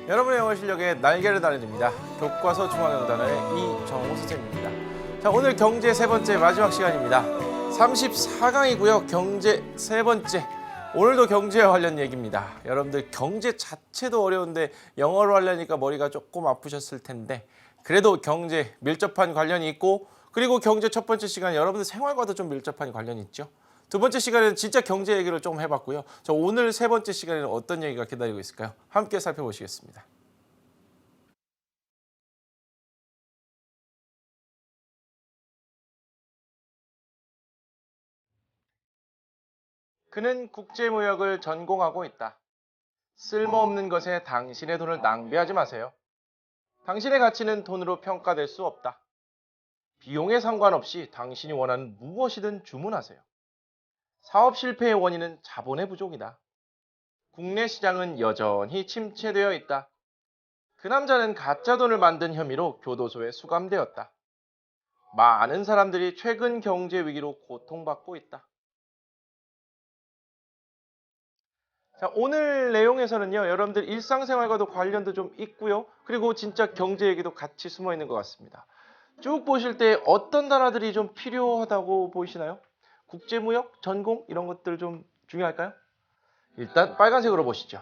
여러분의 영어 실력에 날개를 달아줍니다. 교과서 중앙영단어의 이정호 선생님입니다. 자, 오늘 경제 세 번째 마지막 시간입니다. 34강이고요. 경제 세 번째. 오늘도 경제와 관련 얘기입니다. 여러분들 경제 자체도 어려운데 영어로 하려니까 머리가 조금 아프셨을 텐데 그래도 경제 밀접한 관련이 있고 그리고 경제 첫 번째 시간 여러분들 생활과도 좀 밀접한 관련이 있죠. 두 번째 시간에는 진짜 경제 얘기를 좀 해봤고요. 자, 오늘 세 번째 시간에는 어떤 얘기가 기다리고 있을까요? 함께 살펴보시겠습니다. 그는 국제무역을 전공하고 있다. 쓸모없는 것에 당신의 돈을 낭비하지 마세요. 당신의 가치는 돈으로 평가될 수 없다. 비용에 상관없이 당신이 원하는 무엇이든 주문하세요. 사업 실패의 원인은 자본의 부족이다. 국내 시장은 여전히 침체되어 있다. 그 남자는 가짜 돈을 만든 혐의로 교도소에 수감되었다. 많은 사람들이 최근 경제 위기로 고통받고 있다. 자, 오늘 내용에서는요, 여러분들 일상생활과도 관련도 좀 있고요. 그리고 진짜 경제 얘기도 같이 숨어 있는 것 같습니다. 쭉 보실 때 어떤 단어들이 좀 필요하다고 보이시나요? 국제무역, 전공 이런 것들 좀 중요할까요? 일단 빨간색으로 보시죠.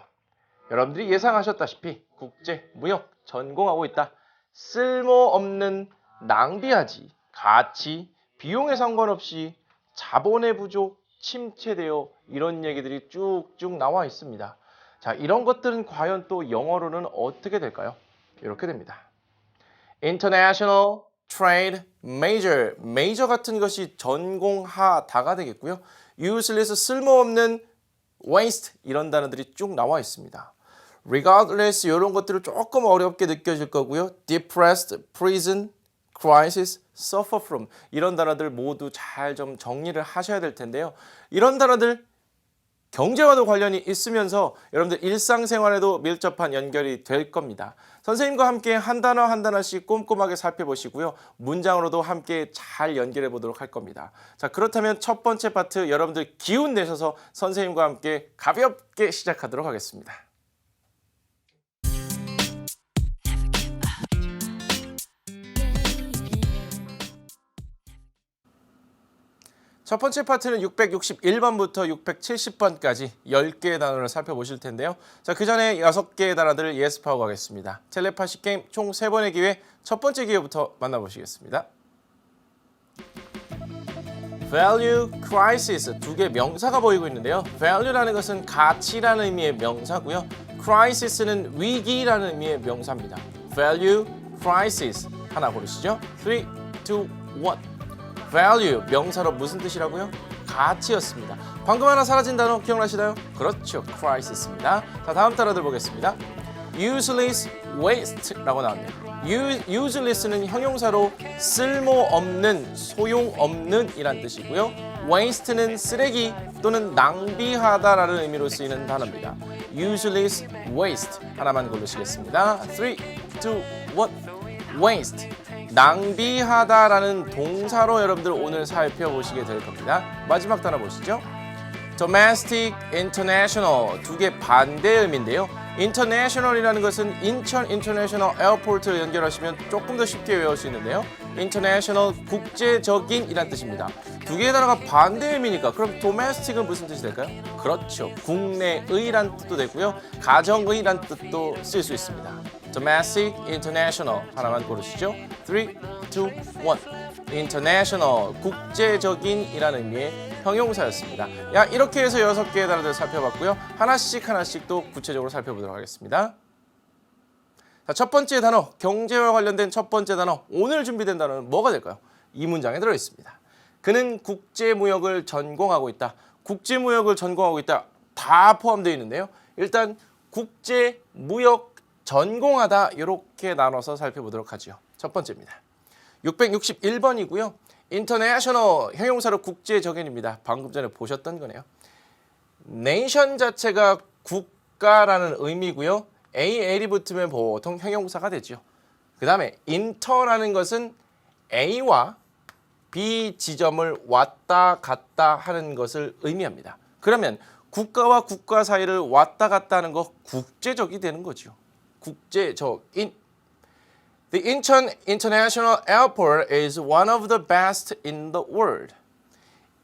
여러분들이 예상하셨다시피 국제무역 전공하고 있다. 쓸모없는 낭비하지, 가치, 비용에 상관없이 자본의 부족, 침체되어 이런 얘기들이 쭉쭉 나와 있습니다. 자, 이런 것들은 과연 또 영어로는 어떻게 될까요? 이렇게 됩니다. International Trade Major, Major 같은 것이 전공하다가 되겠고요. Useless, 쓸모없는 waste 이런 단어들이 쭉 나와 있습니다. Regardless 이런 것들을 조금 어렵게 느껴질 거고요. Depressed, prison, crisis, suffer from 이런 단어들 모두 잘 좀 정리를 하셔야 될 텐데요. 이런 단어들 경제와도 관련이 있으면서 여러분들 일상생활에도 밀접한 연결이 될 겁니다. 선생님과 함께 한 단어 한 단어씩 꼼꼼하게 살펴보시고요. 문장으로도 함께 잘 연결해 보도록 할 겁니다. 자, 그렇다면 첫 번째 파트 여러분들 기운 내셔서 선생님과 함께 가볍게 시작하도록 하겠습니다. 첫 번째 파트는 661번부터 670번까지 10개의 단어를 살펴보실 텐데요. 자, 그 전에 6개의 단어들을 예습하고 가겠습니다. 텔레파시 게임 총 3번의 기회, 첫 번째 기회부터 만나보시겠습니다. Value Crisis, 두 개 명사가 보이고 있는데요. Value라는 것은 가치라는 의미의 명사고요. Crisis는 위기라는 의미의 명사입니다. Value Crisis, 하나 고르시죠. 3, 2, 1. Value, 명사로 무슨 뜻이라고요? 가치였습니다. 방금 하나 사라진 단어 기억나시나요? 그렇죠, crisis입니다. 자, 다음 단어들 보겠습니다. Useless, waste라고 나왔네요. Useless는 형용사로 쓸모없는, 소용없는 이란 뜻이고요. Waste는 쓰레기 또는 낭비하다라는 의미로 쓰이는 단어입니다. Useless, waste 하나만 고르시겠습니다. 3, 2, 1. Waste. 낭비하다라는 동사로 여러분들 오늘 살펴보시게 될 겁니다. 마지막 단어 보시죠. Domestic, International 두 개 반대 의미인데요. International이라는 것은 인천 International Airport를 연결하시면 조금 더 쉽게 외울 수 있는데요. International, 국제적인 이란 뜻입니다. 두 개의 단어가 반대 의미니까 그럼 Domestic은 무슨 뜻이 될까요? 그렇죠. 국내의란 뜻도 되고요. 가정의란 뜻도 쓸 수 있습니다. Domestic, International 하나만 고르시죠. 3, 2, 1. International, 국제적인 이라는 의미의 형용사였습니다. 야, 이렇게 해서 6개의 단어들을 살펴봤고요. 하나씩 또 구체적으로 살펴보도록 하겠습니다. 자, 첫 번째 단어, 경제와 관련된 첫 번째 단어, 오늘 준비된 단어는 뭐가 될까요? 이 문장에 들어있습니다. 그는 국제무역을 전공하고 있다. 국제무역을 전공하고 있다. 다 포함되어 있는데요. 일단 국제무역 전공하다 이렇게 나눠서 살펴보도록 하죠. 첫 번째입니다. 661번이고요. International, 형용사로 국제적인입니다. 방금 전에 보셨던 거네요. Nation 자체가 국가라는 의미고요. AL이 붙으면 보통 형용사가 되죠. 그 다음에 Inter라는 것은 A와 B 지점을 왔다 갔다 하는 것을 의미합니다. 그러면 국가와 국가 사이를 왔다 갔다 하는 거 국제적이 되는 거죠. The Incheon International Airport is one of the best in the world.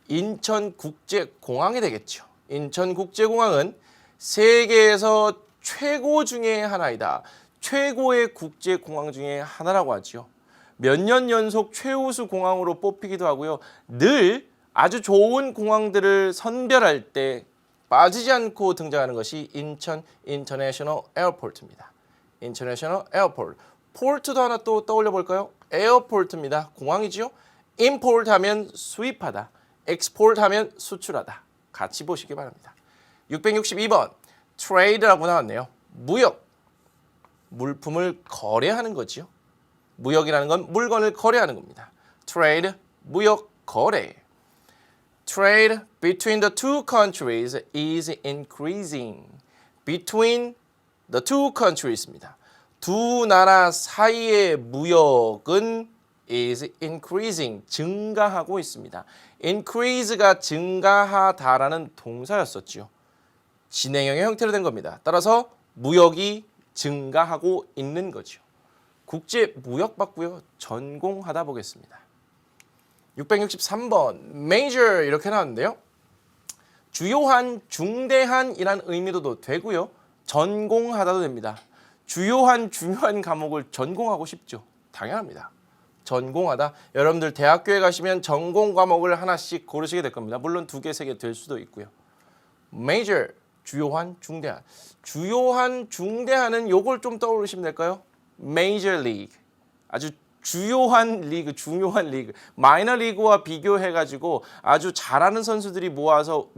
인천국제공항이 되겠죠. 인천국제공항은 세계에서 최고 중에 하나이다. 최고의 국제공항 중에 하나라고 하죠. 몇 년 연속 최우수 공항으로 뽑히기도 하고요. 늘 아주 좋은 공항들을 선별할 때 빠지지 않고 등장하는 것이 인천 인터내셔널 에어포트입니다. 인터내셔널 에어포트. 포트도 하나 또 떠올려 볼까요? 에어포트입니다. 공항이지요. 임포트 하면 수입하다. 엑스포트 하면 수출하다. 같이 보시기 바랍니다. 662번 trade라고 나왔네요. 무역. 물품을 거래하는 거지요. 무역이라는 건 물건을 거래하는 겁니다. trade, 무역, 거래. Trade between the two countries is increasing. Between the two countries입니다. 두 나라 사이의 무역은 is increasing. 증가하고 있습니다. increase가 증가하다라는 동사였었죠. 진행형의 형태로 된 겁니다. 따라서 무역이 증가하고 있는 거죠. 국제 무역 받고요. 전공하다 보겠습니다. 663번 major 이렇게 나왔는데요. 주요한, 중대한이란 의미도 되고요. 전공하다도 됩니다. 주요한, 중요한 과목을 전공하고 싶죠. 당연합니다. 전공하다. 여러분들 대학교에 가시면 전공 과목을 하나씩 고르시게 될 겁니다. 물론 2개, 3개 될 수도 있고요. major, 주요한, 중대한. 주요한, 중대한은 요걸 좀 떠올리시면 될까요? major league. 아주 주요한 리그, 중요한 리그. 마이너 리그와 비교해가지고 아주 잘하는 선수들이 모여서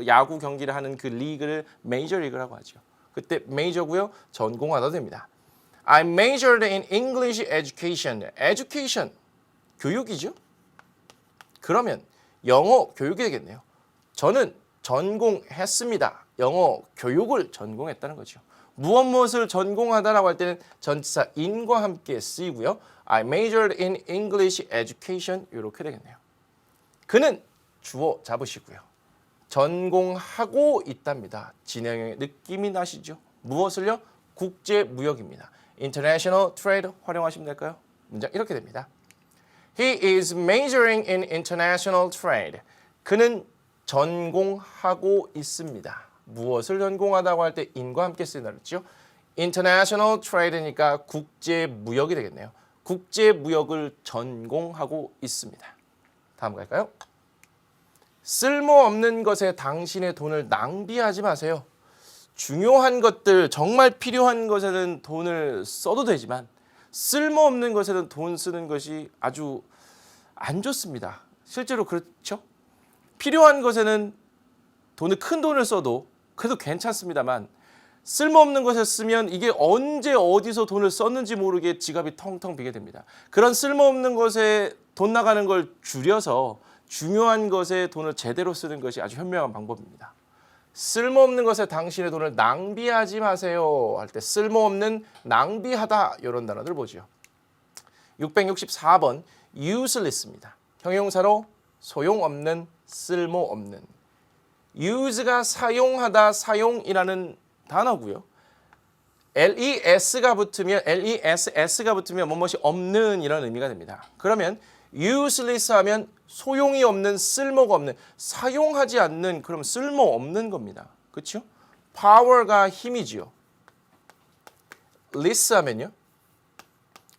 야구 경기를 하는 그 리그를 메이저 리그라고 하죠. 그때 메이저고요. 전공하다 됩니다. I majored in English education. education, 교육이죠. 그러면 영어 교육이 되겠네요. 저는 전공했습니다. 영어 교육을 전공했다는 거죠. 무엇을 전공하다라고 할 때는 전치사 in과 함께 쓰이고요. I majored in English education 이렇게 되겠네요. 그는 주어 잡으시고요. 전공하고 있답니다. 진행형의 느낌이 나시죠? 무엇을요? 국제무역입니다. International trade 활용하시면 될까요? 문장 이렇게 됩니다. He is majoring in international trade. 그는 전공하고 있습니다. 무엇을 전공하다고 할 때 in과 함께 쓰인다 그랬죠? International trade니까 국제무역이 되겠네요. 국제무역을 전공하고 있습니다. 다음 갈까요? 쓸모없는 것에 당신의 돈을 낭비하지 마세요. 중요한 것들, 정말 필요한 것에는 돈을 써도 되지만 쓸모없는 것에는 돈 쓰는 것이 아주 안 좋습니다. 실제로 그렇죠? 필요한 것에는 큰 돈을 써도 그래도 괜찮습니다만 쓸모없는 것에 쓰면 이게 언제 어디서 돈을 썼는지 모르게 지갑이 텅텅 비게 됩니다. 그런 쓸모없는 것에 돈 나가는 걸 줄여서 중요한 것에 돈을 제대로 쓰는 것이 아주 현명한 방법입니다. 쓸모없는 것에 당신의 돈을 낭비하지 마세요 할 때 쓸모없는, 낭비하다 이런 단어들 보죠. 664번 useless입니다. 형용사로 소용없는, 쓸모없는. use가 사용하다, 사용이라는 단어고요. less가 붙으면 뭐뭇이 없는 이런 의미가 됩니다. 그러면 useless 하면 소용이 없는, 쓸모가 없는, 사용하지 않는, 그럼 쓸모 없는 겁니다. 그렇죠? power가 힘이지요. less 하면요.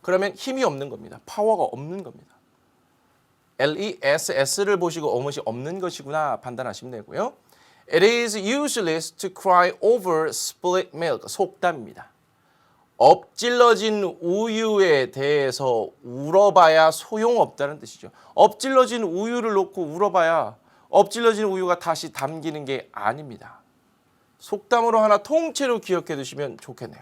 그러면 힘이 없는 겁니다. 파워가 없는 겁니다. less를 보시고 어뭇이 없는 것이구나 판단하시면 되고요. It is useless to cry over spilled milk. 속담입니다. 엎질러진 우유에 대해서 울어봐야 소용없다는 뜻이죠. 엎질러진 우유를 놓고 울어봐야 엎질러진 우유가 다시 담기는 게 아닙니다. 속담으로 하나 통째로 기억해 두시면 좋겠네요.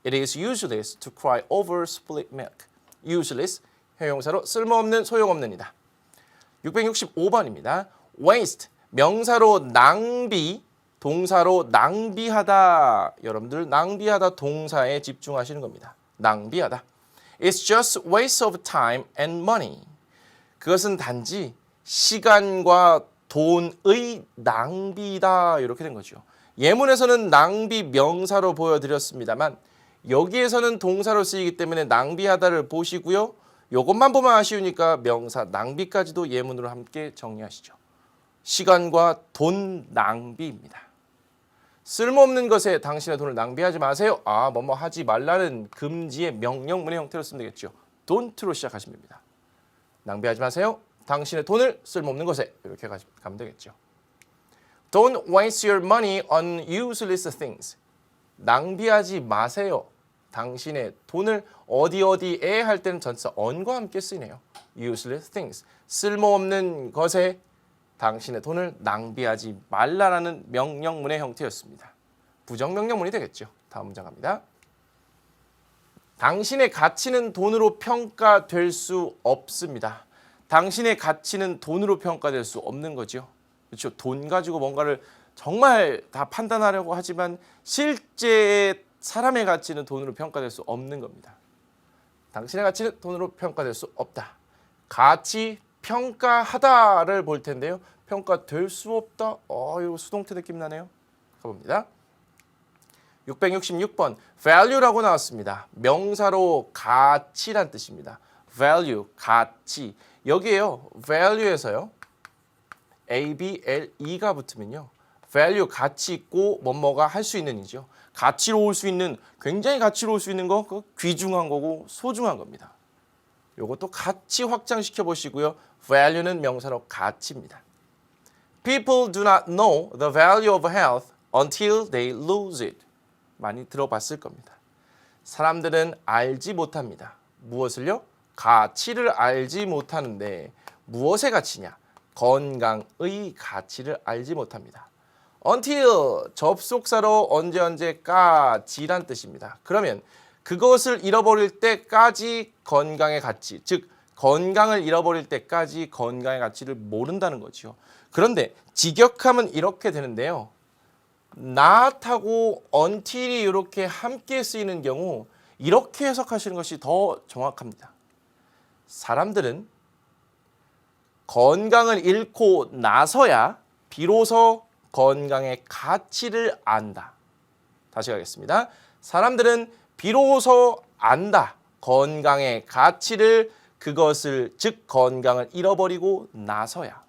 It is useless to cry over spilled milk. useless, 형용사로 쓸모없는, 소용없는이다. 665번입니다. waste, 명사로 낭비, 동사로 낭비하다. 여러분들 낭비하다 동사에 집중하시는 겁니다. 낭비하다. It's just waste of time and money. 그것은 단지 시간과 돈의 낭비다. 이렇게 된 거죠. 예문에서는 낭비 명사로 보여드렸습니다만 여기에서는 동사로 쓰이기 때문에 낭비하다를 보시고요. 요것만 보면 아쉬우니까 명사 낭비까지도 예문으로 함께 정리하시죠. 시간과 돈 낭비입니다. 쓸모없는 것에 당신의 돈을 낭비하지 마세요. 뭐뭐 하지 말라는 금지의 명령문의 형태로 쓰면 되겠죠. don't로 시작하시면 됩니다. 낭비하지 마세요. 당신의 돈을 쓸모없는 것에 이렇게 가면 되겠죠. Don't waste your money on useless things. 낭비하지 마세요. 당신의 돈을 어디에 할 때는 전치사 on과 함께 쓰이네요. useless things. 쓸모없는 것에 당신의 돈을 낭비하지 말라라는 명령문의 형태였습니다. 부정명령문이 되겠죠. 다음 문장 갑니다. 당신의 가치는 돈으로 평가될 수 없습니다. 당신의 가치는 돈으로 평가될 수 없는 거죠. 그렇죠. 돈 가지고 뭔가를 정말 다 판단하려고 하지만 실제 사람의 가치는 돈으로 평가될 수 없는 겁니다. 당신의 가치는 돈으로 평가될 수 없다. 가치 평가하다를 볼 텐데요. 평가될 수 없다. 이거 수동태 느낌 나네요. 가봅니다. 666번 value라고 나왔습니다. 명사로 가치란 뜻입니다. value, 가치. 여기에요. value에서요. A-B-L-E가 붙으면요. value, 가치 있고 뭐뭐가 할 수 있는 이죠. 가치로울 수 있는, 굉장히 가치로울 수 있는 거, 그 귀중한 거고 소중한 겁니다. 요것도 같이 확장시켜 보시고요. value는 명사로 가치입니다. People do not know the value of health until they lose it. 많이 들어봤을 겁니다. 사람들은 알지 못합니다. 무엇을요? 가치를 알지 못하는데 무엇의 가치냐? 건강의 가치를 알지 못합니다. until 접속사로 언제까지란 뜻입니다. 그러면 그것을 잃어버릴 때까지 건강의 가치, 즉 건강을 잃어버릴 때까지 건강의 가치를 모른다는 거죠. 그런데 직역하면 이렇게 되는데요. not하고 until이 이렇게 함께 쓰이는 경우 이렇게 해석하시는 것이 더 정확합니다. 사람들은 건강을 잃고 나서야 비로소 건강의 가치를 안다. 다시 가겠습니다. 사람들은 비로소 안다. 건강의 가치를, 그것을, 즉 건강을 잃어버리고 나서야.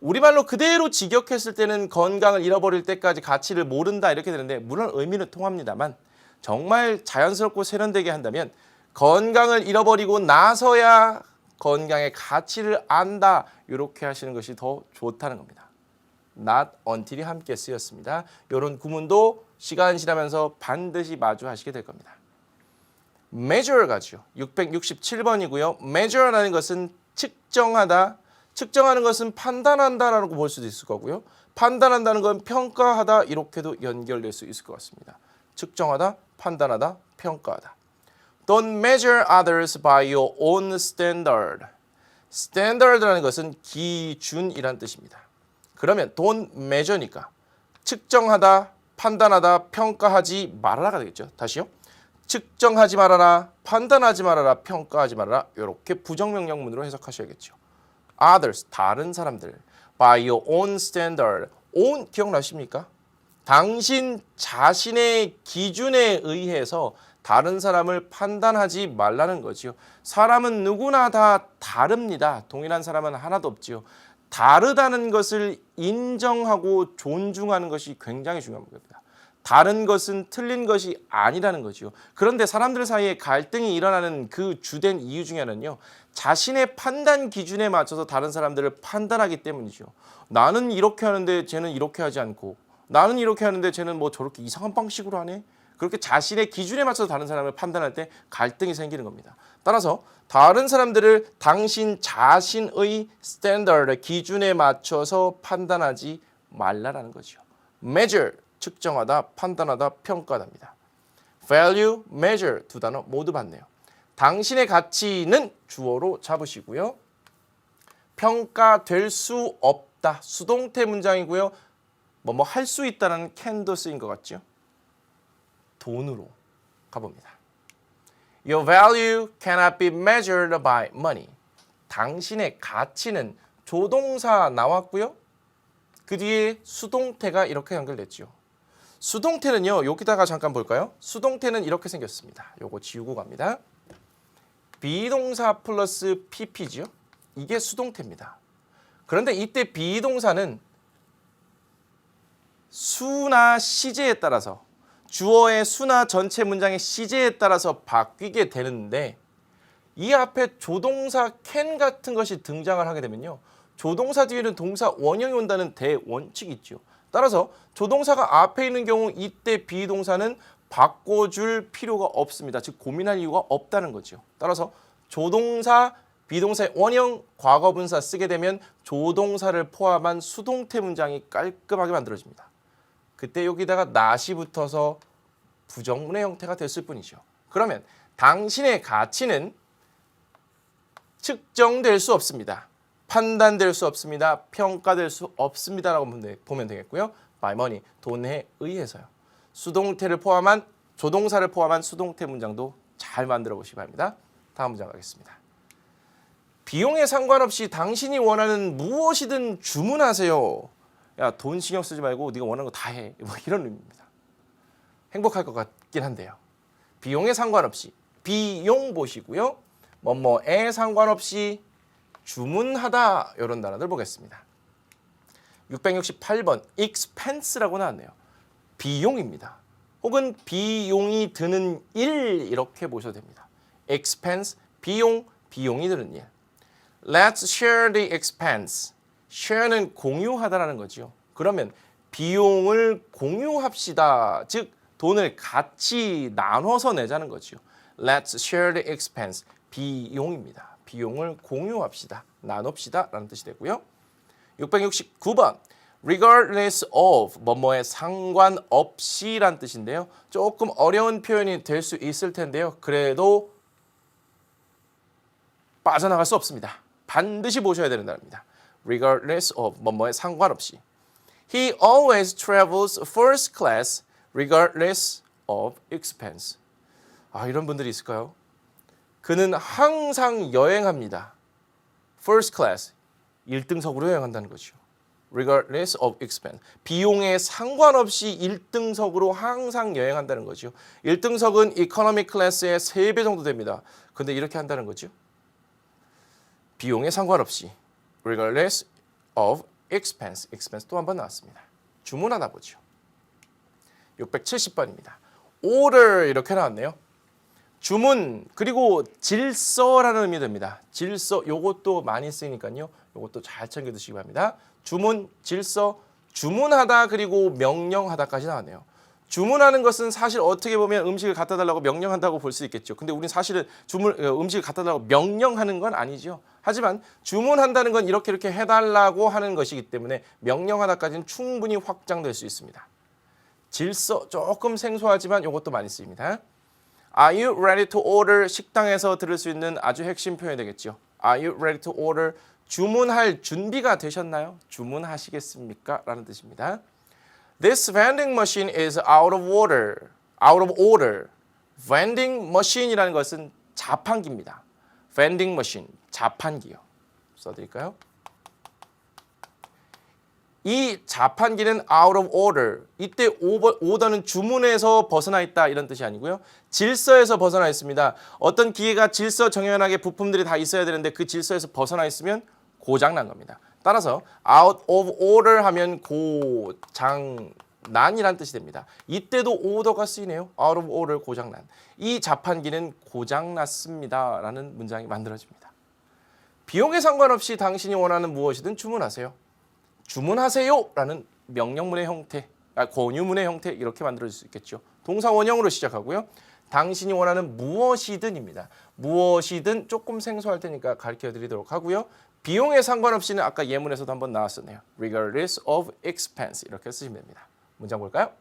우리말로 그대로 직역했을 때는 건강을 잃어버릴 때까지 가치를 모른다 이렇게 되는데 물론 의미는 통합니다만 정말 자연스럽고 세련되게 한다면 건강을 잃어버리고 나서야 건강의 가치를 안다 이렇게 하시는 것이 더 좋다는 겁니다. not until이 함께 쓰였습니다. 이런 구문도 시간 지나면서 반드시 마주하시게 될 겁니다. measure 가죠. 667번이고요. measure라는 것은 측정하다, 측정하는 것은 판단한다라고 볼 수도 있을 거고요. 판단한다는 건 평가하다 이렇게도 연결될 수 있을 것 같습니다. 측정하다, 판단하다, 평가하다. Don't measure others by your own standard. standard라는 것은 기준이란 뜻입니다. 그러면 don't measure니까 측정하다, 판단하다, 평가하지 말아라가 되겠죠. 다시요. 측정하지 말아라, 판단하지 말아라, 평가하지 말아라. 이렇게 부정명령문으로 해석하셔야겠죠. Others, 다른 사람들. By your own standard. own 기억나십니까? 당신 자신의 기준에 의해서 다른 사람을 판단하지 말라는 거지요. 사람은 누구나 다 다릅니다. 동일한 사람은 하나도 없지요. 다르다는 것을 인정하고 존중하는 것이 굉장히 중요한 겁니다. 다른 것은 틀린 것이 아니라는 거지요. 그런데 사람들 사이에 갈등이 일어나는 그 주된 이유 중에 하나는요. 자신의 판단 기준에 맞춰서 다른 사람들을 판단하기 때문이죠. 나는 이렇게 하는데 쟤는 이렇게 하지 않고 나는 이렇게 하는데 쟤는 뭐 저렇게 이상한 방식으로 하네. 그렇게 자신의 기준에 맞춰서 다른 사람을 판단할 때 갈등이 생기는 겁니다. 따라서 다른 사람들을 당신 자신의 스탠더드, 기준에 맞춰서 판단하지 말라라는 거죠. measure, 측정하다, 판단하다, 평가하다입니다. value, measure 두 단어 모두 받네요. 당신의 가치는 주어로 잡으시고요. 평가될 수 없다. 수동태 문장이고요. 뭐 할 수 있다는 can도 쓰인 것 같죠. 돈으로 가봅니다. Your value cannot be measured by money. 당신의 가치는 조동사 나왔고요. 그 뒤에 수동태가 이렇게 연결됐죠. 수동태는요. 여기다가 잠깐 볼까요? 수동태는 이렇게 생겼습니다. 요거 지우고 갑니다. 비동사 플러스 pp죠. 이게 수동태입니다. 그런데 이때 비동사는 수나 시제에 따라서 주어의 수나 전체 문장의 시제에 따라서 바뀌게 되는데 이 앞에 조동사 can 같은 것이 등장을 하게 되면요. 조동사 뒤에는 동사 원형이 온다는 대원칙이 있죠. 따라서 조동사가 앞에 있는 경우 이때 비동사는 바꿔줄 필요가 없습니다. 즉 고민할 이유가 없다는 거죠. 따라서 조동사, 비동사의 원형, 과거분사 쓰게 되면 조동사를 포함한 수동태 문장이 깔끔하게 만들어집니다. 그때 여기다가 not이 붙어서 부정문의 형태가 됐을 뿐이죠. 그러면 당신의 가치는 측정될 수 없습니다. 판단될 수 없습니다. 평가될 수 없습니다라고 보면 되겠고요. by money, 돈에 의해서요. 수동태를 포함한 조동사를 포함한 수동태 문장도 잘 만들어 보시기 바랍니다. 다음 문장 가겠습니다. 비용에 상관없이 당신이 원하는 무엇이든 주문하세요. 야, 돈 신경 쓰지 말고 네가 원하는 거 다 해. 뭐 이런 의미입니다. 행복할 것 같긴 한데요. 비용에 상관없이 비용 보시고요. 뭐뭐에 상관없이 주문하다 이런 단어들 보겠습니다. 668번 expense라고 나왔네요. 비용입니다. 혹은 비용이 드는 일 이렇게 보셔도 됩니다. expense, 비용, 비용이 드는 일. Let's share the expense. share는 공유하다라는 거죠. 그러면 비용을 공유합시다. 즉 돈을 같이 나눠서 내자는 거죠. Let's share the expense. 비용입니다. 비용을 공유합시다. 나눕시다 라는 뜻이 되고요. 669번 regardless of 뭐뭐에 상관없이 라는 뜻인데요. 조금 어려운 표현이 될 수 있을 텐데요. 그래도 빠져나갈 수 없습니다. 반드시 보셔야 되는 단어입니다. regardless of 뭐뭐에 상관없이. He always travels first class regardless of expense. 아, 이런 분들이 있을까요? 그는 항상 여행합니다. first class, 1등석으로 여행한다는 거죠. regardless of expense. 비용에 상관없이 1등석으로 항상 여행한다는 거죠. 1등석은 economy class의 3배 정도 됩니다. 근데 이렇게 한다는 거죠. 비용에 상관없이 regardless of expense. expense 또 한 번 나왔습니다. 주문하다 보죠. 670번입니다. order 이렇게 나왔네요. 주문 그리고 질서라는 의미 됩니다. 질서 요것도 많이 쓰이니까요. 요것도 잘 챙겨 드시기 바랍니다. 주문, 질서, 주문하다 그리고 명령하다까지 나왔네요. 주문하는 것은 사실 어떻게 보면 음식을 갖다 달라고 명령한다고 볼 수 있겠죠. 근데 우리는 사실은 음식을 갖다 달라고 명령하는 건 아니죠. 하지만 주문한다는 건 이렇게 해달라고 하는 것이기 때문에 명령하다까지는 충분히 확장될 수 있습니다. 질서 조금 생소하지만 이것도 많이 쓰입니다. Are you ready to order? 식당에서 들을 수 있는 아주 핵심 표현이 되겠죠. Are you ready to order? 주문할 준비가 되셨나요? 주문하시겠습니까? 라는 뜻입니다. This vending machine is out of order. Out of order. vending machine이라는 것은 자판기입니다. vending machine, 자판기요. 써드릴까요? 이 자판기는 out of order. 이때 order는 주문에서 벗어나 있다 이런 뜻이 아니고요. 질서에서 벗어나 있습니다. 어떤 기계가 질서 정연하게 부품들이 다 있어야 되는데 그 질서에서 벗어나 있으면 고장난 겁니다. 따라서 out of order 하면 고장난이란 뜻이 됩니다. 이때도 order가 쓰이네요. out of order, 고장난. 이 자판기는 고장났습니다 라는 문장이 만들어집니다. 비용에 상관없이 당신이 원하는 무엇이든 주문하세요. 주문하세요 라는 명령문의 형태, 권유문의 형태 이렇게 만들어질 수 있겠죠. 동사 원형으로 시작하고요. 당신이 원하는 무엇이든입니다. 무엇이든 조금 생소할 테니까 가르쳐 드리도록 하고요. 비용에 상관없이는 아까 예문에서도 한번 나왔었네요. regardless of expense 이렇게 쓰시면 됩니다. 문장 볼까요?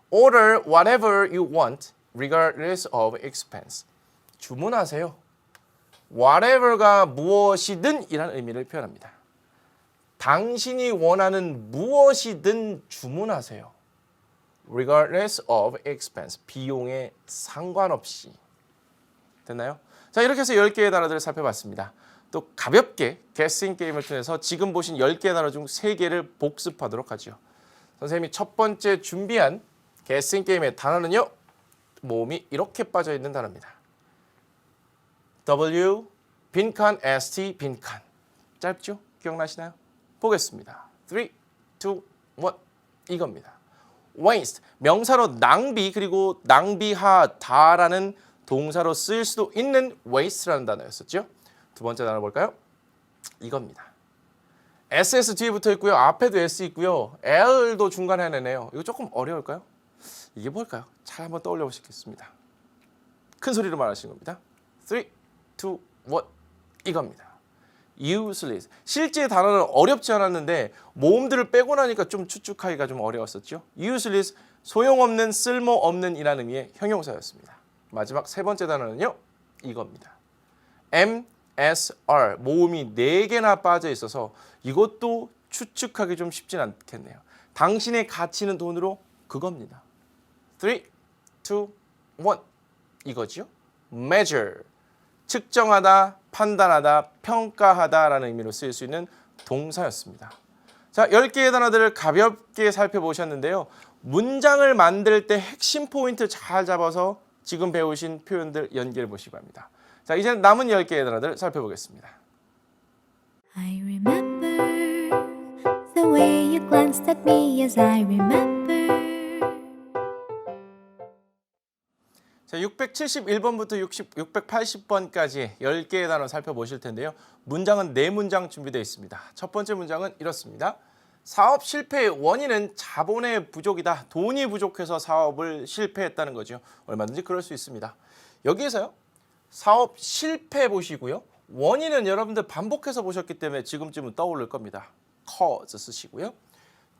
Order whatever you want regardless of expense. 주문하세요. whatever가 무엇이든 이라는 의미를 표현합니다. 당신이 원하는 무엇이든 주문하세요. regardless of expense. 비용에 상관없이. 됐나요? 자, 이렇게 해서 10개의 단어들을 살펴봤습니다. 또 가볍게 게스팅 게임을 통해서 지금 보신 10개의 단어 중 3개를 복습하도록 하죠. 선생님이 첫 번째 준비한 guessing 게임의 단어는요. 모음이 이렇게 빠져 있는 단어입니다. W, 빈칸, ST, 빈칸. 짧죠? 기억나시나요? 보겠습니다. 3, 2, 1 이겁니다. waste, 명사로 낭비 그리고 낭비하다라는 동사로 쓰일 수도 있는 waste라는 단어였었죠. 두 번째 단어 볼까요? 이겁니다. SS 뒤에 붙어 있고요. 앞에도 S 있고요. L도 중간에 하나네요. 이거 조금 어려울까요? 이게 뭘까요? 잘 한번 떠올려 보시겠습니다. 큰 소리로 말하시는 겁니다. 3, 2, 1 이겁니다. useless. 실제 단어는 어렵지 않았는데 모음들을 빼고 나니까 좀 추측하기가 좀 어려웠었죠. useless, 소용없는, 쓸모없는 이라는 의미의 형용사였습니다. 마지막 세 번째 단어는요. 이겁니다. MSR, 모음이 4개나 빠져 있어서 이것도 추측하기 좀 쉽진 않겠네요. 당신의 가치는 돈으로 그겁니다. 3, 2, 1 이거죠. measure, 측정하다, 판단하다, 평가하다라는 의미로 쓰일 수 있는 동사였습니다. 자, 10개의 단어들을 가볍게 살펴보셨는데요. 문장을 만들 때 핵심 포인트 잘 잡아서 지금 배우신 표현들 연결해 보시기 바랍니다. 자, 이제 남은 10개의 단어들 살펴보겠습니다. I remember the way you glanced at me as I remember. 자, 671번부터 680번까지 10개의 단어 살펴보실 텐데요. 문장은 4문장 준비되어 있습니다. 첫 번째 문장은 이렇습니다. 사업 실패의 원인은 자본의 부족이다. 돈이 부족해서 사업을 실패했다는 거죠. 얼마든지 그럴 수 있습니다. 여기에서요. 사업 실패 보시고요. 원인은 여러분들 반복해서 보셨기 때문에 지금쯤은 떠오를 겁니다. cause 쓰시고요.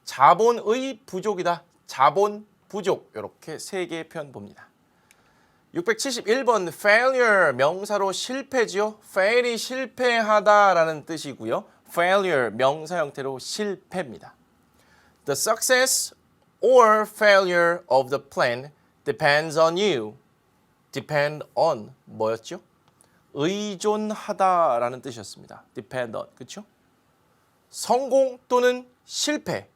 자본의 부족이다. 자본 부족. 이렇게 3개의 표현 봅니다. 671번 failure 명사로 실패지요. fail이 실패하다라는 뜻이고요. failure 명사 형태로 실패입니다. The success or failure of the plan depends on you. depend on 뭐였죠? 의존하다라는 뜻이었습니다. depend on 그렇죠? 성공 또는 실패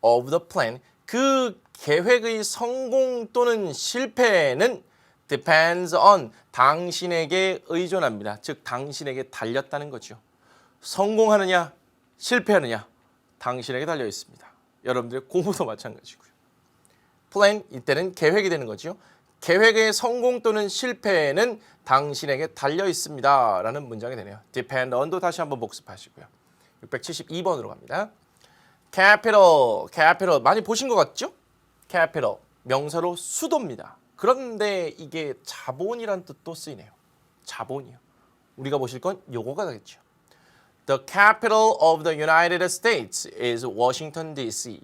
of the plan 그 계획의 성공 또는 실패는 depends on 당신에게 의존합니다. 즉 당신에게 달렸다는 거죠. 성공하느냐 실패하느냐 당신에게 달려 있습니다. 여러분들의 공부도 마찬가지고요. plan 이때는 계획이 되는 거죠. 계획의 성공 또는 실패는 당신에게 달려 있습니다. 라는 문장이 되네요. depend on도 다시 한번 복습하시고요. 672번으로 갑니다. capital 많이 보신 것 같죠? capital 명사로 수도입니다. 그런데 이게 자본이란 뜻도 쓰이네요. 자본이요. 우리가 보실 건 요거가 되겠죠. The capital of the United States is Washington D.C.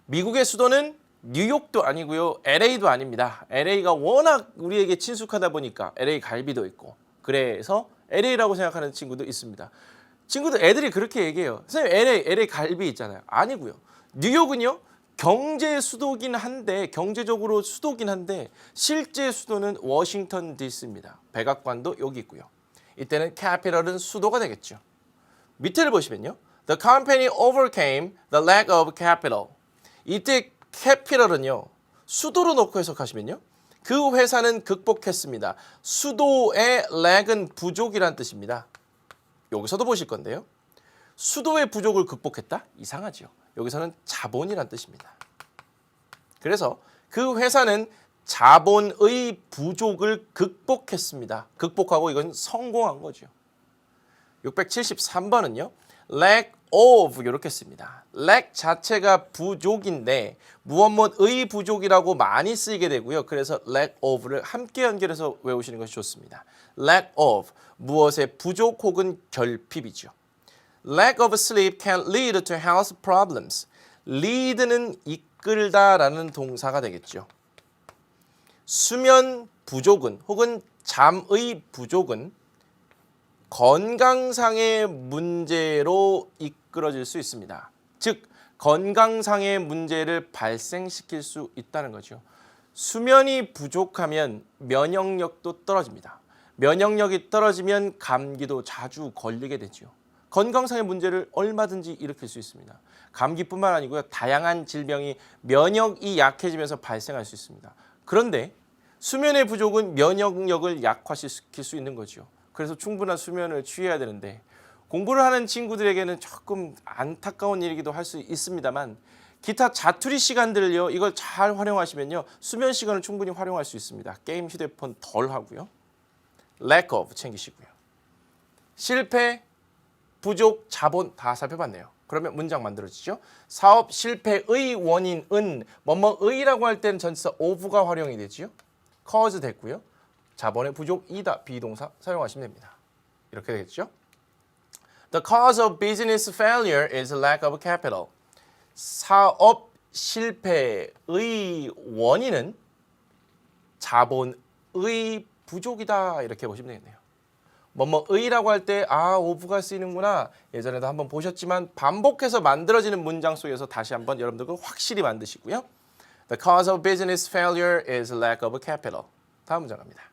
미국의 수도는 뉴욕도 아니고요. LA도 아닙니다. LA가 워낙 우리에게 친숙하다 보니까 LA 갈비도 있고 그래서 LA라고 생각하는 친구도 있습니다. 친구들 애들이 그렇게 얘기해요. 선생님 LA 갈비 있잖아요. 아니고요. 뉴욕은요. 경제 수도긴 한데 경제적으로 수도긴 한데 실제 수도는 워싱턴 DC입니다. 백악관도 여기 있고요. 이때는 capital은 수도가 되겠죠. 밑에를 보시면요. The company overcame the lack of capital. 이때 capital은요. 수도로 놓고 해석하시면요. 그 회사는 극복했습니다. 수도의 lack은 부족이란 뜻입니다. 여기서도 보실 건데요. 수도의 부족을 극복했다? 이상하죠. 여기서는 자본이란 뜻입니다. 그래서 그 회사는 자본의 부족을 극복했습니다. 극복하고 이건 성공한 거죠. 673번은요. lack of 이렇게 씁니다. lack 자체가 부족인데 무엇의 부족이라고 많이 쓰이게 되고요. 그래서 lack of를 함께 연결해서 외우시는 것이 좋습니다. lack of 무엇의 부족 혹은 결핍이죠. Lack of sleep can lead to health problems. lead는 이끌다라는 동사가 되겠죠. 수면 부족은 혹은 잠의 부족은 건강상의 문제로 이끌어질 수 있습니다. 즉 건강상의 문제를 발생시킬 수 있다는 거죠. 수면이 부족하면 면역력도 떨어집니다. 면역력이 떨어지면 감기도 자주 걸리게 되죠. 건강상의 문제를 얼마든지 일으킬 수 있습니다. 감기뿐만 아니고요. 다양한 질병이 면역이 약해지면서 발생할 수 있습니다. 그런데 수면의 부족은 면역력을 약화시킬 수 있는 거죠. 그래서 충분한 수면을 취해야 되는데 공부를 하는 친구들에게는 조금 안타까운 일이기도 할 수 있습니다만 기타 자투리 시간들을요. 이걸 잘 활용하시면요. 수면 시간을 충분히 활용할 수 있습니다. 게임, 휴대폰 덜 하고요. lack of 챙기시고요. 실패, 부족, 자본 다 살펴봤네요. 그러면 문장 만들어지죠. 사업 실패의 원인은 뭐뭐의라고 할 때는 전치사 of가 활용이 되지요. cause 됐고요. 자본의 부족이다. 비동사 사용하시면 됩니다. 이렇게 되겠죠. The cause of business failure is lack of capital. 사업 실패의 원인은 자본의 부족이다. 이렇게 보시면 되겠네요. 뭐뭐의라고 할 때 of가 쓰이는구나. 예전에도 한번 보셨지만 반복해서 만들어지는 문장 속에서 다시 한번 여러분들 확실히 만드시고요. The cause of business failure is lack of capital. 다음 문장 갑니다.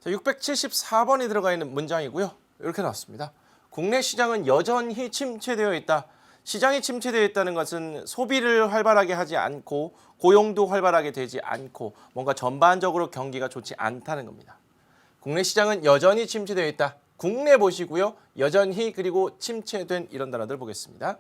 자, 674번이 들어가 있는 문장이고요. 이렇게 나왔습니다. 국내 시장은 여전히 침체되어 있다. 시장이 침체되어 있다는 것은 소비를 활발하게 하지 않고 고용도 활발하게 되지 않고 뭔가 전반적으로 경기가 좋지 않다는 겁니다. 국내 시장은 여전히 침체되어 있다. 국내 보시고요. 여전히 그리고 침체된 이런 단어들 보겠습니다.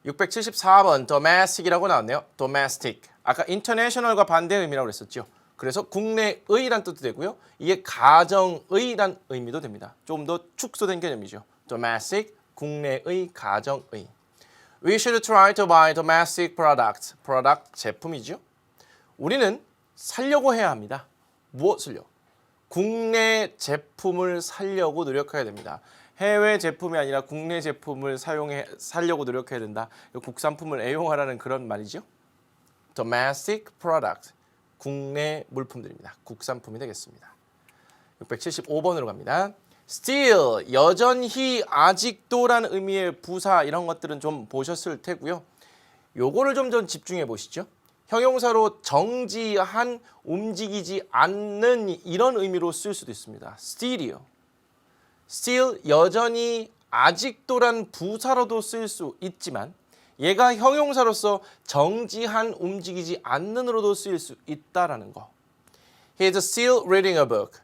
674번 domestic이라고 나왔네요. domestic. 아까 international과 반대 의미라고 그랬었죠. 그래서 국내의란 뜻도 되고요. 이게 가정의란 의미도 됩니다. 좀 더 축소된 개념이죠. domestic, 국내의, 가정의. We should try to buy domestic products. product 제품이죠. 우리는 살려고 해야 합니다. 무엇을요? 국내 제품을 살려고 노력해야 됩니다. 해외 제품이 아니라 국내 제품을 살려고 노력해야 된다. 국산품을 애용하라는 그런 말이죠. domestic product. 국내 물품들입니다. 국산품이 되겠습니다. 675번으로 갑니다. still, 여전히, 아직도라는 의미의 부사 이런 것들은 좀 보셨을 테고요. 요거를 좀 집중해 보시죠. 형용사로 정지한, 움직이지 않는 이런 의미로 쓸 수도 있습니다. still이요. still, 여전히, 아직도란 부사로도 쓸 수 있지만 얘가 형용사로서 정지한, 움직이지 않는으로도 쓰일 수 있다라는 거. He is still reading a book.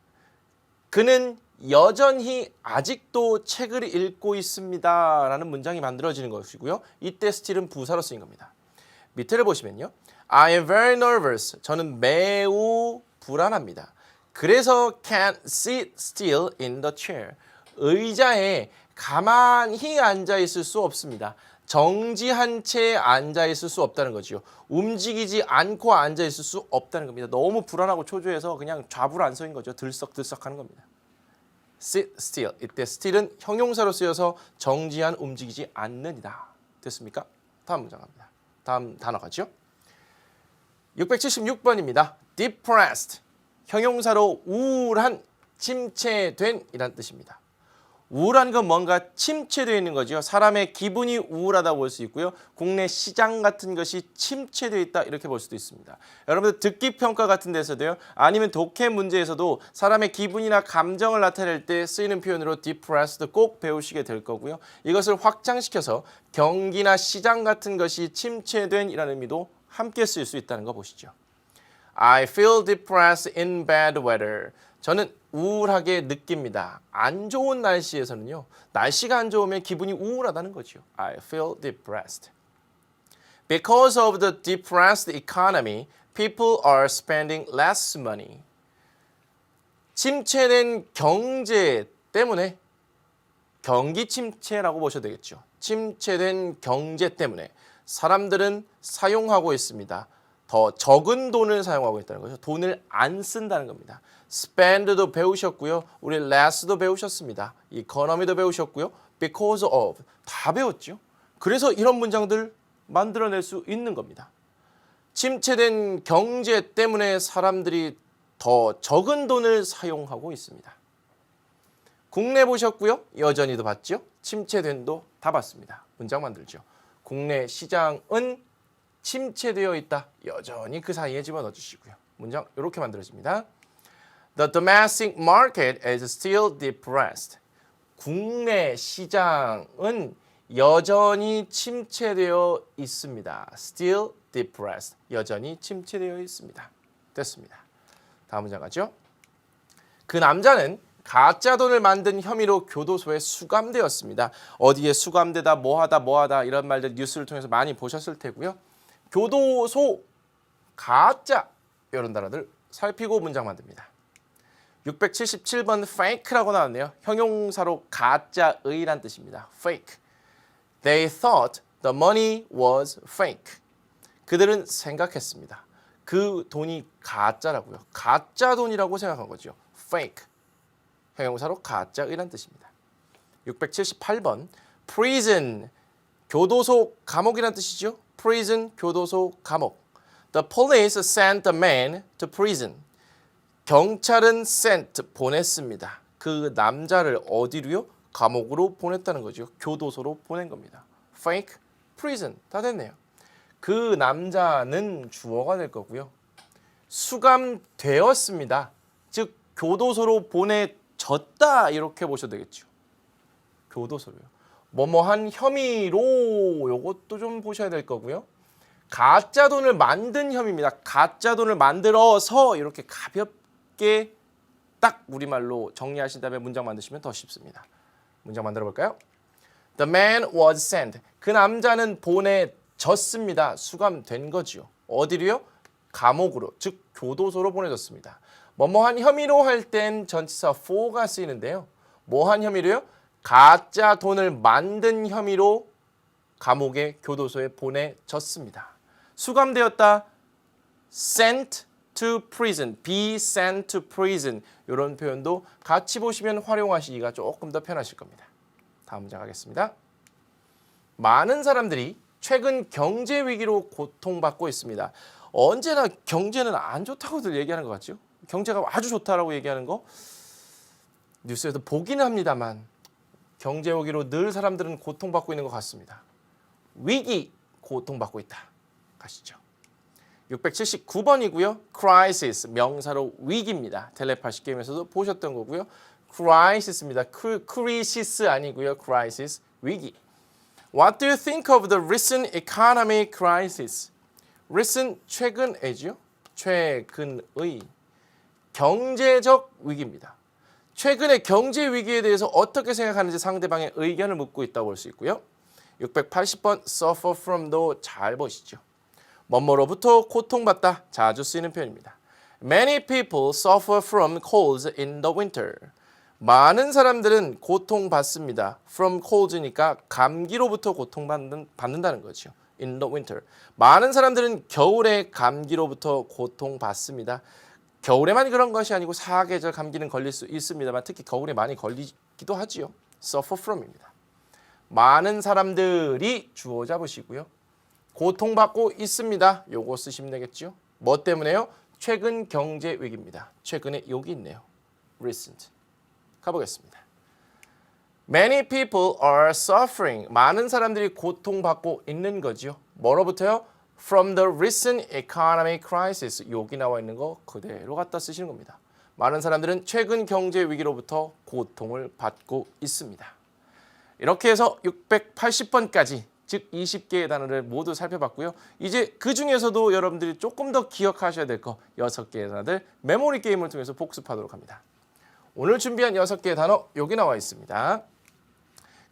그는 여전히 아직도 책을 읽고 있습니다. 라는 문장이 만들어지는 것이고요. 이때 still은 부사로 쓰인 겁니다. 밑에를 보시면요. I am very nervous. 저는 매우 불안합니다. 그래서 can't sit still in the chair. 의자에 가만히 앉아 있을 수 없습니다. 정지한 채 앉아 있을 수 없다는 거죠. 움직이지 않고 앉아 있을 수 없다는 겁니다. 너무 불안하고 초조해서 그냥 좌불 안서인 거죠. 들썩들썩 하는 겁니다. sit still. 이때 still은 형용사로 쓰여서 정지한, 움직이지 않는이다. 됐습니까? 다음 문장 갑니다. 다음 단어 가죠. 676번입니다. depressed. 형용사로 우울한, 침체된 이란 뜻입니다. 우울한 건 뭔가 침체되어 있는 거죠. 사람의 기분이 우울하다고 볼 수 있고요. 국내 시장 같은 것이 침체되어 있다 이렇게 볼 수도 있습니다. 여러분들 듣기 평가 같은 데서도요. 아니면 독해 문제에서도 사람의 기분이나 감정을 나타낼 때 쓰이는 표현으로 depressed 꼭 배우시게 될 거고요. 이것을 확장시켜서 경기나 시장 같은 것이 침체된 이라는 의미도 함께 쓸 수 있다는 거 보시죠. I feel depressed in bad weather. 저는 우울하게 느낍니다. 안 좋은 날씨에서는요. 날씨가 안 좋으면 기분이 우울하다는 거죠. I feel depressed. Because of the depressed economy, people are spending less money. 침체된 경제 때문에 경기 침체라고 보셔도 되겠죠. 침체된 경제 때문에 사람들은 사용하고 있습니다. 더 적은 돈을 사용하고 있다는 거죠. 돈을 안 쓴다는 겁니다. spend도 배우셨고요. 우리 less도 배우셨습니다. economy도 배우셨고요. because of 다 배웠죠. 그래서 이런 문장들 만들어낼 수 있는 겁니다. 침체된 경제 때문에 사람들이 더 적은 돈을 사용하고 있습니다. 국내 보셨고요. 여전히도 봤죠. 침체된도 다 봤습니다. 문장 만들죠. 국내 시장은 침체되어 있다. 여전히 그 사이에 집어넣어 주시고요. 문장 이렇게 만들어집니다. The domestic market is still depressed. 국내 시장은 여전히 침체되어 있습니다. Still depressed. 여전히 침체되어 있습니다. 됐습니다. 다음 문장 가죠. 그 남자는 가짜 돈을 만든 혐의로 교도소에 수감되었습니다. 어디에 수감되다 뭐하다 이런 말들 뉴스를 통해서 많이 보셨을 테고요. 교도소, 가짜 이런 단어들 살피고 문장 만듭니다. 677번 fake라고 나왔네요. 형용사로 가짜의란 뜻입니다. fake. They thought the money was fake. 그들은 생각했습니다. 그 돈이 가짜라고요. 가짜 돈이라고 생각한 거죠. fake. 형용사로 가짜의란 뜻입니다. 678번 prison. 교도소, 감옥이란 뜻이죠. prison, 교도소, 감옥. The police sent the man to prison. 경찰은 sent, 보냈습니다. 그 남자를 어디로요? 감옥으로 보냈다는 거죠. 교도소로 보낸 겁니다. fake, prison, 다 됐네요. 그 남자는 주어가 될 거고요. 수감되었습니다. 즉 교도소로 보내졌다 이렇게 보셔도 되겠죠. 교도소로요. 뭐뭐한 혐의로 요것도 좀 보셔야 될 거고요. 가짜 돈을 만든 혐의입니다. 가짜 돈을 만들어서 이렇게 가볍게 딱 우리말로 정리하신 다음에 문장 만드시면 더 쉽습니다. 문장 만들어 볼까요? The man was sent. 그 남자는 보내졌습니다. 수감된 거지요. 어디로요? 감옥으로, 즉 교도소로 보내졌습니다. 뭐뭐한 혐의로 할 땐 전치사 for가 쓰이는데요. 뭐한 혐의로요? 가짜 돈을 만든 혐의로 감옥에, 교도소에 보내졌습니다. 수감되었다. sent to prison, be sent to prison 이런 표현도 같이 보시면 활용하시기가 조금 더 편하실 겁니다. 다음 문장 가겠습니다. 많은 사람들이 최근 경제 위기로 고통받고 있습니다. 언제나 경제는 안 좋다고들 얘기하는 것 같죠? 경제가 아주 좋다라고 얘기하는 거 뉴스에도 보기는 합니다만 경제 위기로 늘 사람들은 고통받고 있는 것 같습니다. 위기, 고통받고 있다. 가시죠. 679번이고요. crisis, 명사로 위기입니다. 텔레파시 게임에서도 보셨던 거고요. crisis입니다. crisis 아니고요. crisis, 위기. What do you think of the recent economic crisis? recent, 최근에죠. 최근의 경제적 위기입니다. 최근의 경제 위기에 대해서 어떻게 생각하는지 상대방의 의견을 묻고 있다고 볼 수 있고요. 680번 suffer from도 잘 보시죠. 뭐뭐로부터 고통받다, 자주 쓰이는 표현입니다. Many people suffer from colds in the winter. 많은 사람들은 고통받습니다. From colds니까 감기로부터 고통받는다는 거죠. In the winter. 많은 사람들은 겨울에 감기로부터 고통받습니다. 겨울에만 그런 것이 아니고 사계절 감기는 걸릴 수 있습니다만 특히 겨울에 많이 걸리기도 하지요. suffer from입니다. 많은 사람들이 주어 잡으시고요. 고통받고 있습니다. 요거 쓰시면 되겠죠. 뭐 때문에요? 최근 경제 위기입니다. 최근에 여기 있네요. recent. 가보겠습니다. Many people are suffering. 많은 사람들이 고통받고 있는 거죠. 뭐로부터요? From the recent economic crisis. 여기 나와 있는 거 그대로 갖다 쓰시는 겁니다. 많은 사람들은 최근 경제 위기로부터 고통을 받고 있습니다. 이렇게 해서 680번까지 즉 20개의 단어를 모두 살펴봤고요. 이제 그 중에서도 여러분들이 조금 더 기억하셔야 될 거 6개의 단어들 메모리 게임을 통해서 복습하도록 합니다. 오늘 준비한 6개의 단어 여기 나와 있습니다.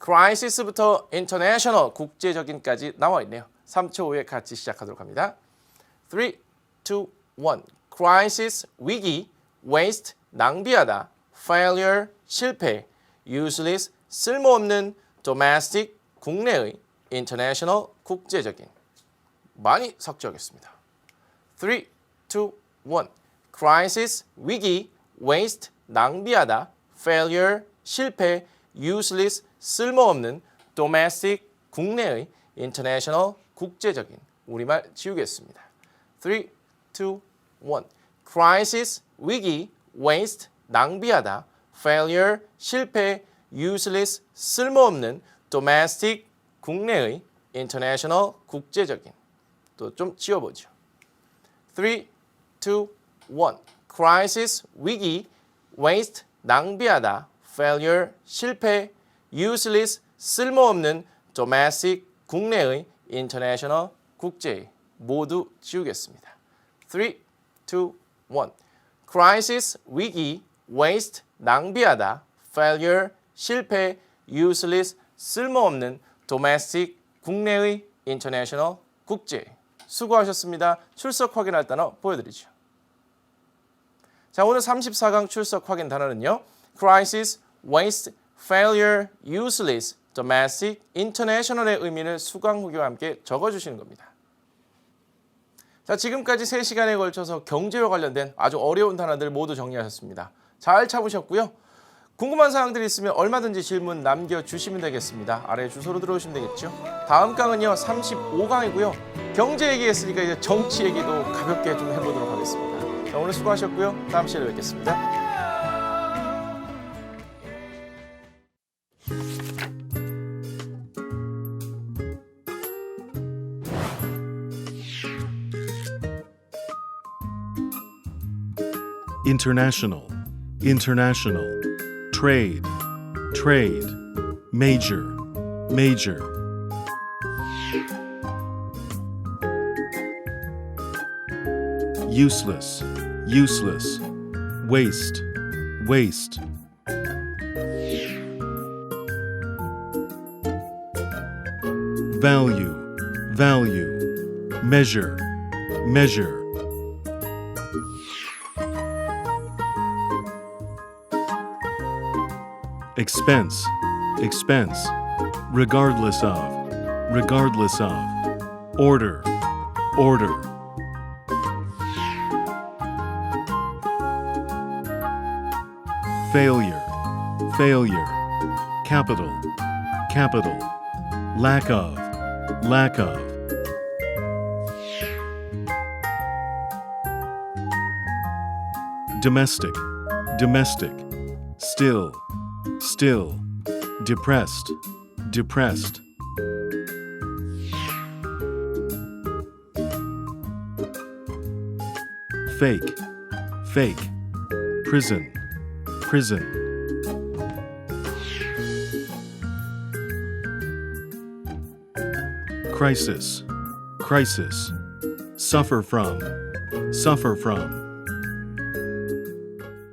crisis부터 international, 국제적인까지 나와 있네요. 3초 후에 같이 시작하도록 합니다. 3, 2, 1. crisis, 위기, waste, 낭비하다, failure, 실패, useless, 쓸모없는, domestic, 국내의, international, 국제적인. 많이 삭제하겠습니다. 3, 2, 1. crisis, 위기, waste, 낭비하다, failure, 실패, useless, 쓸모없는, domestic, 국내의, international, 국제적인. 우리말 지우겠습니다. 3, 2, 1. crisis, 위기, waste, 낭비하다, failure, 실패, useless, 쓸모없는, domestic, 국내의, international, 국제적인. 또 좀 지워보죠. 3, 2, 1. crisis, 위기, waste, 낭비하다, failure, 실패, useless, 쓸모없는, domestic, 국내의, international, 국제의 모두 지우겠습니다. 3, 2, 1. crisis, 위기, waste, 낭비하다, failure, 실패, useless, 쓸모없는, domestic, 국내의, international, 국제. 수고하셨습니다. 출석 확인할 단어 보여드리죠. 자, 오늘 34강 출석 확인 단어는요. crisis, waste, failure, useless, domestic, international의 의미를 수강 후기와 함께 적어주시는 겁니다. 자, 지금까지 3시간에 걸쳐서 경제와 관련된 아주 어려운 단어들 모두 정리하셨습니다. 잘 참으셨고요. 궁금한 사항들이 있으면 얼마든지 질문 남겨주시면 되겠습니다. 아래 주소로 들어오시면 되겠죠. 다음 강은요 35강이고요. 경제 얘기했으니까 이제 정치 얘기도 가볍게 좀 해보도록 하겠습니다. 자, 오늘 수고하셨고요. 다음 시간에 뵙겠습니다. international, international, trade, trade, major, major. useless, useless, waste, waste. value, value, measure, measure. expense, expense, regardless of, regardless of, order, order. failure, failure, capital, capital, lack of, lack of. domestic, domestic, still, still, depressed, depressed. fake, fake, prison, prison. crisis, crisis, suffer from, suffer from.